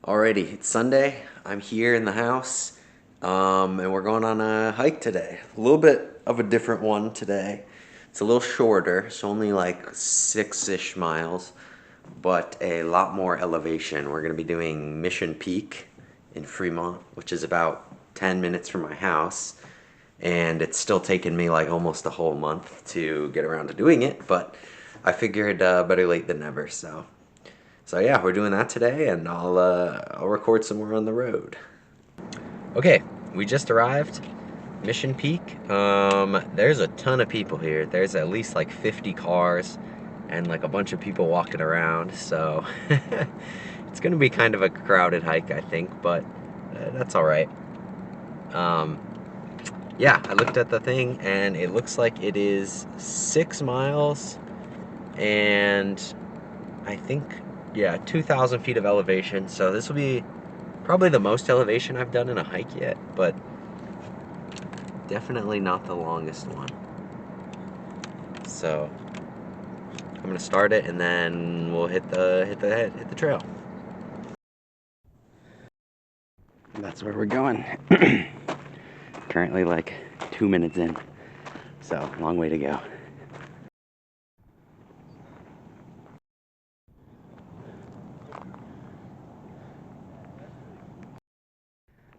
Alrighty, it's Sunday. I'm here in the house, and we're going on a hike today. A little bit of a different one today. It's a little shorter, it's only like 6-ish miles, but a lot more elevation. We're going to be doing Mission Peak in Fremont, which is about 10 minutes from my house, and it's still taken me like almost a whole month to get around to doing it, but I figured better late than never, so yeah, we're doing that today, and I'll record some more on the road. Okay, we just arrived, Mission Peak. There's a ton of people here. There's at least like 50 cars and like a bunch of people walking around. So it's gonna be kind of a crowded hike, I think, but that's all right. Um, yeah, I looked at the thing, and it looks like it is 6 miles, and I think, yeah, 2,000 feet of elevation. So this will be probably the most elevation I've done in a hike yet, but definitely not the longest one. So I'm gonna start it, and then we'll hit the trail. That's where we're going. Currently like 2 minutes in, so long way to go.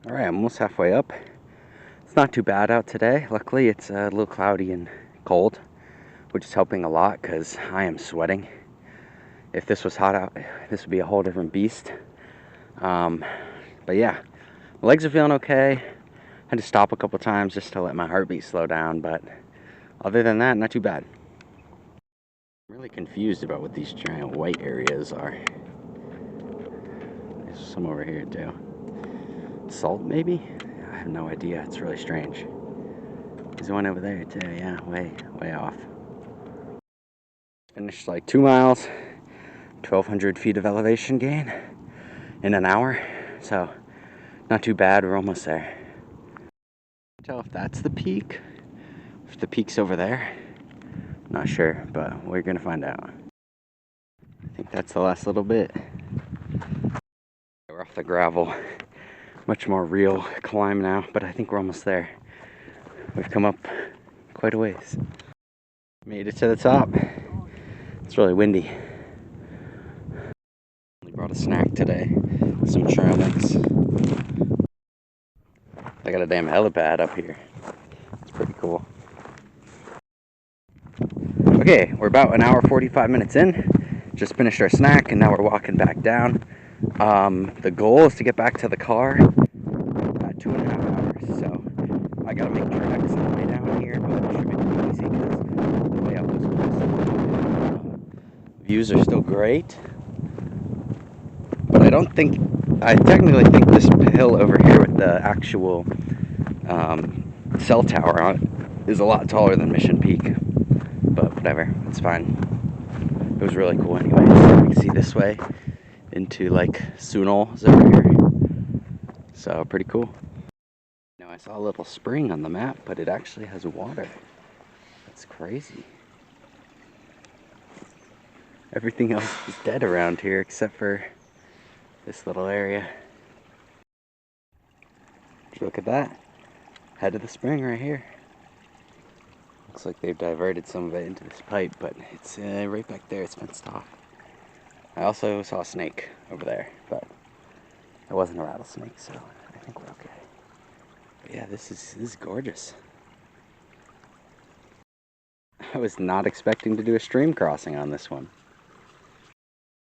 All right, I'm almost halfway up. It's not too bad out today. Luckily, it's a little cloudy and cold, which is helping a lot because I am sweating. If this was hot out, this would be a whole different beast. But yeah, my legs are feeling okay. I had to stop a couple times just to let my heartbeat slow down, but other than that, not too bad. I'm really confused about what these giant white areas are. There's some over here too. Salt, maybe? I have no idea. It's really strange. There's one over there too. Yeah, way off. Finished like 2 miles, 1,200 feet of elevation gain in an hour. So not too bad. We're almost there. Can't tell if that's the peak, if the peak's over there. Not sure, but we're gonna find out. I think that's the last little bit. We're off the gravel. Much more real climb now, but I think we're almost there. We've come up quite a ways. Made it to the top. It's really windy. We brought a snack today, some trail mix. I got a damn helipad up here. It's pretty cool. Okay, we're about an hour 45 minutes in. Just finished our snack, and now we're walking back down. The goal is to get back to the car at 2.5 hours, so I gotta make tracks on the way down here, but it should be pretty easy because the way up was close. Views are still great, but I technically think this hill over here with the actual cell tower on it is a lot taller than Mission Peak, but whatever, it's fine. It was really cool anyways. You can see this way into like Sunol is over here, so pretty cool. Now I saw a little spring on the map, but it actually has water. That's crazy. Everything else is dead around here except for this little area. Look at that. Head of the spring right here. Looks like they've diverted some of it into this pipe, but it's right back there. It's fenced off. I also saw a snake over there, but it wasn't a rattlesnake, so I think we're okay. But yeah, this is gorgeous. I was not expecting to do a stream crossing on this one.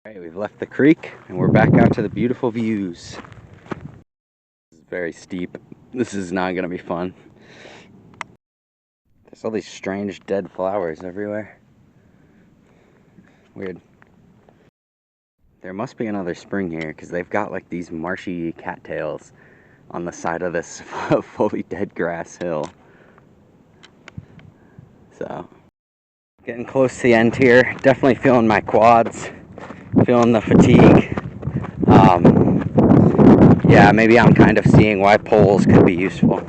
Alright, we've left the creek and we're back out to the beautiful views. This is very steep. This is not gonna be fun. There's all these strange dead flowers everywhere. Weird. There must be another spring here because they've got like these marshy cattails on the side of this fully dead grass hill. So, getting close to the end here. Definitely feeling my quads, feeling the fatigue. Yeah, maybe I'm kind of seeing why poles could be useful.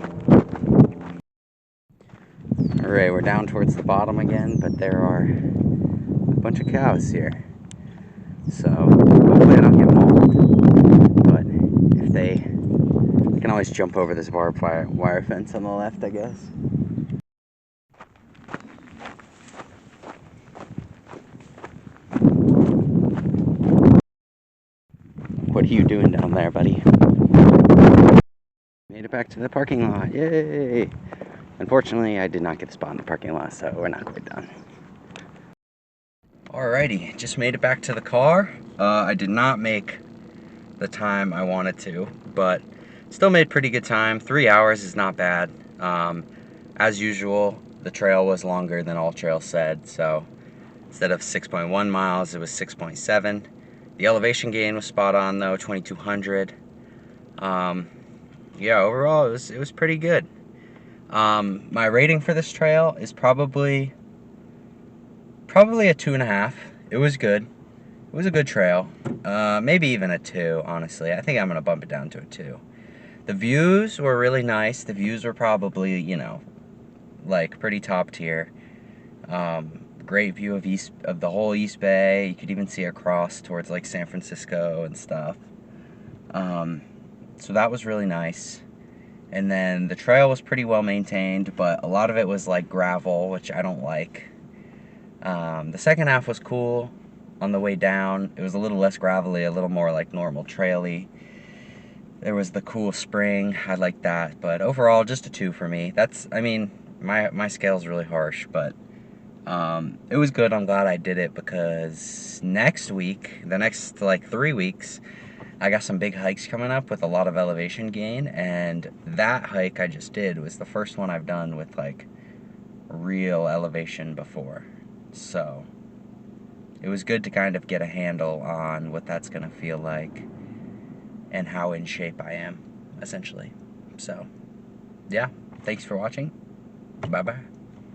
Alright, we're down towards the bottom again, but there are a bunch of cows here. So hopefully I don't get mauled. But always jump over this barbed wire fence on the left, I guess. What are you doing down there, buddy? Made it back to the parking lot. Yay! Unfortunately, I did not get a spot in the parking lot, so we're not quite done. Alrighty, just made it back to the car. I did not make the time I wanted to, but still made pretty good time. 3 hours is not bad. As usual, the trail was longer than AllTrails said, so instead of 6.1 miles, it was 6.7. The elevation gain was spot on though, 2,200. Yeah, overall it was pretty good. My rating for this trail is probably a 2.5. It was good. It was a good trail. Maybe even a 2, honestly. I think I'm gonna bump it down to a 2. The views were really nice. The views were probably, you know, like pretty top tier. Great view of the whole East Bay. You could even see across towards like San Francisco and stuff. So that was really nice. And then the trail was pretty well maintained, but a lot of it was like gravel, which I don't like. The second half was cool. On the way down, it was a little less gravelly, a little more like normal traily. There was the cool spring, I like that, but overall just a 2 for me. That's, I mean, my scale's really harsh, but it was good. I'm glad I did it because next week, the next like 3 weeks, I got some big hikes coming up with a lot of elevation gain, and that hike I just did was the first one I've done with like real elevation before. So it was good to kind of get a handle on what that's gonna feel like and how in shape I am, essentially. So yeah, thanks for watching. Bye bye.